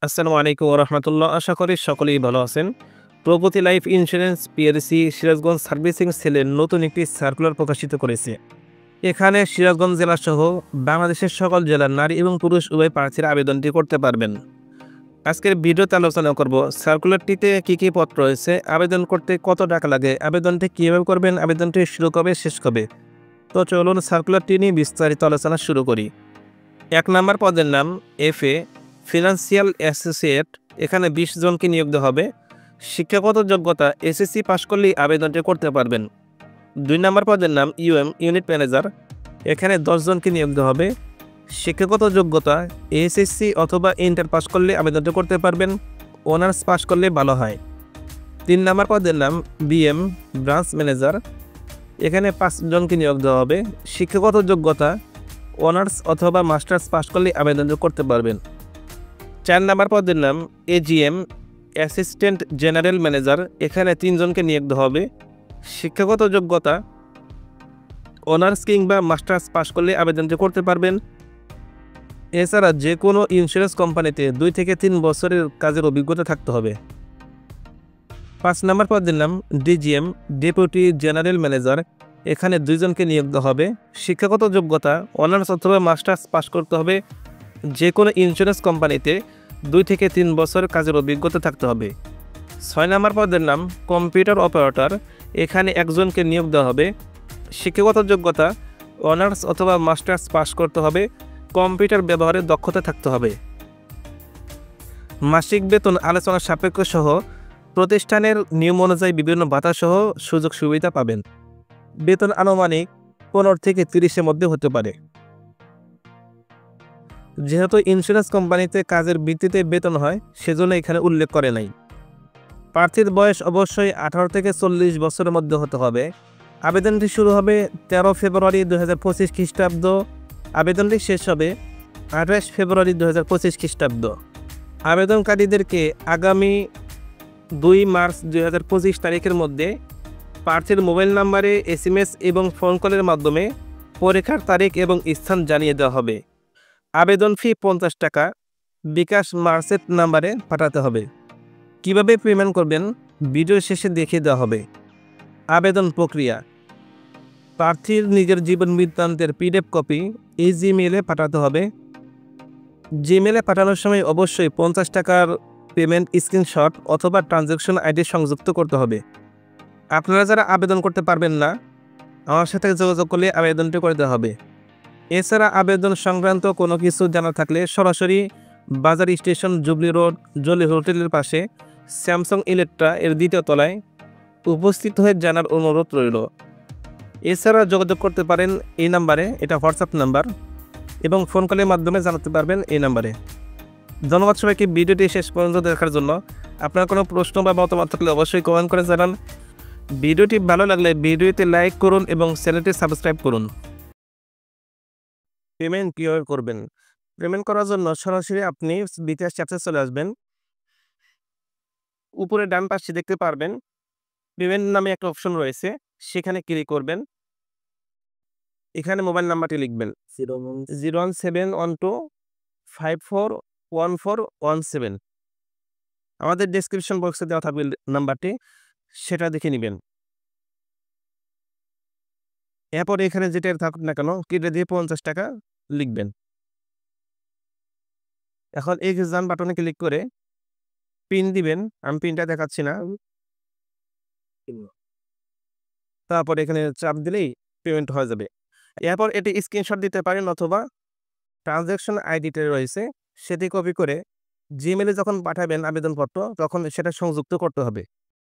আসসালামু আলাইকুম ওয়া রাহমাতুল্লাহ। আশা করি সকলেই ভালো আছেন। প্রগতি life insurance PLC Sirajganj servicing সেলের নতুন একটি সার্কুলার প্রকাশিত করেছে। এখানে সিরাজগঞ্জ জেলাসহ বাংলাদেশের সকল জেলার নারী এবং পুরুষ উভয় প্রার্থীরা আবেদনটি করতে পারবেন। আজকের ভিডিওতে আলোচনা করব সার্কুলারটিতে কী কী পদ রয়েছে, আবেদন করতে কত টাকা লাগে, আবেদনটি কীভাবে করবেন, আবেদনটি শুরু কবে শেষ কবে। তো চলুন সার্কুলারটি নিয়ে বিস্তারিত আলোচনা শুরু করি। ১ নম্বর পদের নাম এফএ ফিনান্সিয়াল অ্যাসোসিয়েট। এখানে ২০ জনকে নিয়োগ দেওয়া হবে। শিক্ষাগত যোগ্যতা এসএসসি পাশ করলেই আবেদনটি করতে পারবেন। ২ নম্বর পদের নাম ইউএম ইউনিট ম্যানেজার। এখানে ১০ জনকে নিয়োগ দেওয়া হবে। শিক্ষাগত যোগ্যতা এসএসসি অথবা ইন্টার পাশ করলে আবেদনটি করতে পারবেন। অনার্স পাশ করলে ভালো হয়। ৩ নম্বর পদের নাম বিএম ব্রাঞ্চ ম্যানেজার। এখানে ৫ জনকে নিয়োগ দেওয়া হবে। শিক্ষাগত যোগ্যতা অনার্স অথবা মাস্টার্স পাশ করলে আবেদন করতে পারবেন। ৪ নম্বর পদের নাম এজিএম অ্যাসিস্ট্যান্ট জেনারেল ম্যানেজার। এখানে ৩ জনকে নিয়োগ দেওয়া হবে। শিক্ষাগত যোগ্যতা অনার্স কিংবা মাস্টার্স পাশ করলে আবেদনটি করতে পারবেন। এছাড়া যে কোনো ইন্স্যুরেন্স কোম্পানিতে ২ থেকে ৩ বছরের কাজের অভিজ্ঞতা থাকতে হবে। ৫ নম্বর পদের নাম ডিজিএম ডেপুটি জেনারেল ম্যানেজার। এখানে ২ জনকে নিয়োগ দেওয়া হবে। শিক্ষাগত যোগ্যতা অনার্স অথবা মাস্টার্স পাশ করতে হবে। যে কোনো ইন্স্যুরেন্স কোম্পানিতে ২ থেকে ৩ বছর কাজের অভিজ্ঞতা থাকতে হবে। ৬ নম্বর পদের নাম কম্পিউটার অপারেটর। এখানে ১ জনকে নিয়োগ দেওয়া হবে। শিক্ষাগত যোগ্যতা অনার্স অথবা মাস্টার্স পাশ করতে হবে। কম্পিউটার ব্যবহারে দক্ষতা থাকতে হবে। মাসিক বেতন আলোচনা সাপেক্ষ সহ প্রতিষ্ঠানের নিয়ম অনুযায়ী বিভিন্ন ভাতাসহ সুযোগ সুবিধা পাবেন। বেতন আনুমানিক ১৫ থেকে ৩০-এর মধ্যে হতে পারে। যেহেতু ইন্স্যুরেন্স কোম্পানিতে কাজের ভিত্তিতে বেতন হয়, সেজন্য এখানে উল্লেখ করে নাই। প্রার্থীর বয়স অবশ্যই ১৮ থেকে ৪০ বছরের মধ্যে হতে হবে। আবেদনটি শুরু হবে ১৩ ফেব্রুয়ারি ২০২৫ খ্রিস্টাব্দ। আবেদনটি শেষ হবে ২৮ ফেব্রুয়ারি ২০২৫ খ্রিস্টাব্দ। আবেদনকারীদেরকে আগামী ২ মার্চ ২০২৫ তারিখের মধ্যে প্রার্থীর মোবাইল নাম্বারে SMS এবং ফোন কলের মাধ্যমে পরীক্ষার তারিখ এবং স্থান জানিয়ে দেওয়া হবে। আবেদন ফি ৫০ টাকা বিকাশ মার্চেন্ট নাম্বারে পাঠাতে হবে। কিভাবে পেমেন্ট করবেন ভিডিও শেষে দেখিয়ে দেওয়া হবে। আবেদন প্রক্রিয়া: প্রার্থীর নিজের জীবন বৃত্তান্তের PDF কপি এই জিমেইলে পাঠাতে হবে। জিমেইলে পাঠানোর সময় অবশ্যই ৫০ টাকার পেমেন্ট স্ক্রিনশট অথবা ট্রানজ্যাকশন আইডি সংযুক্ত করতে হবে। আপনারা যারা আবেদন করতে পারবেন না, আমার সাথে যোগাযোগ করলে আবেদনটি করে দেওয়া হবে। এছাড়া আবেদন সংক্রান্ত কোনো কিছু জানা থাকলে সরাসরি বাজার স্টেশন জুবলি রোড জলি হোটেলের পাশে স্যামসাং ইলেকট্রা এর ২য় তলায় উপস্থিত হয়ে জানার অনুরোধ রইল। এছাড়া যোগাযোগ করতে পারেন এই নাম্বারে, এটা হোয়াটসঅ্যাপ নাম্বার, এবং ফোন কলের মাধ্যমে জানাতে পারবেন এই নাম্বারে। ধন্যবাদ সবাইকে ভিডিওটি শেষ পর্যন্ত দেখার জন্য। আপনার কোনো প্রশ্ন বা মতামত থাকলে অবশ্যই কমেন্ট করে জানান। ভিডিওটি ভালো লাগলে ভিডিওতে লাইক করুন এবং চ্যানেলটি সাবস্ক্রাইব করুন। পেমেন্ট কীভাবে করবেন? পেমেন্ট করার জন্য সরাসরি আপনি বিকাশ অ্যাপসে চলে আসবেন। উপরে ডান পাশে দেখতে পারবেন পেমেন্ট নামে একটা অপশন রয়েছে, সেখানে ক্লিক করবেন। এখানে মোবাইল নাম্বারটি লিখবেন 01712541417। আমাদের ডেসক্রিপশন বক্সে দেওয়া থাকবে নাম্বারটি, সেটা দেখে নেবেন। এরপর এখানে যেটা থাকুক না কেন কেটে দিয়ে ৫০ টাকা লিখবেন। এখন এক্সাম বাটনে ক্লিক করে পিন দিবেন। আমি পিনটা দেখাচ্ছি না। তারপর এখানে চাপ দিলেই পেমেন্ট হয়ে যাবে। এরপর এটি স্ক্রিনশট দিতে পারেন অথবা ট্রানজ্যাকশন আইডিতে রয়েছে, সেটি কপি করে জিমেইলে যখন পাঠাবেন আবেদনপত্র তখন সেটা সংযুক্ত করতে হবে।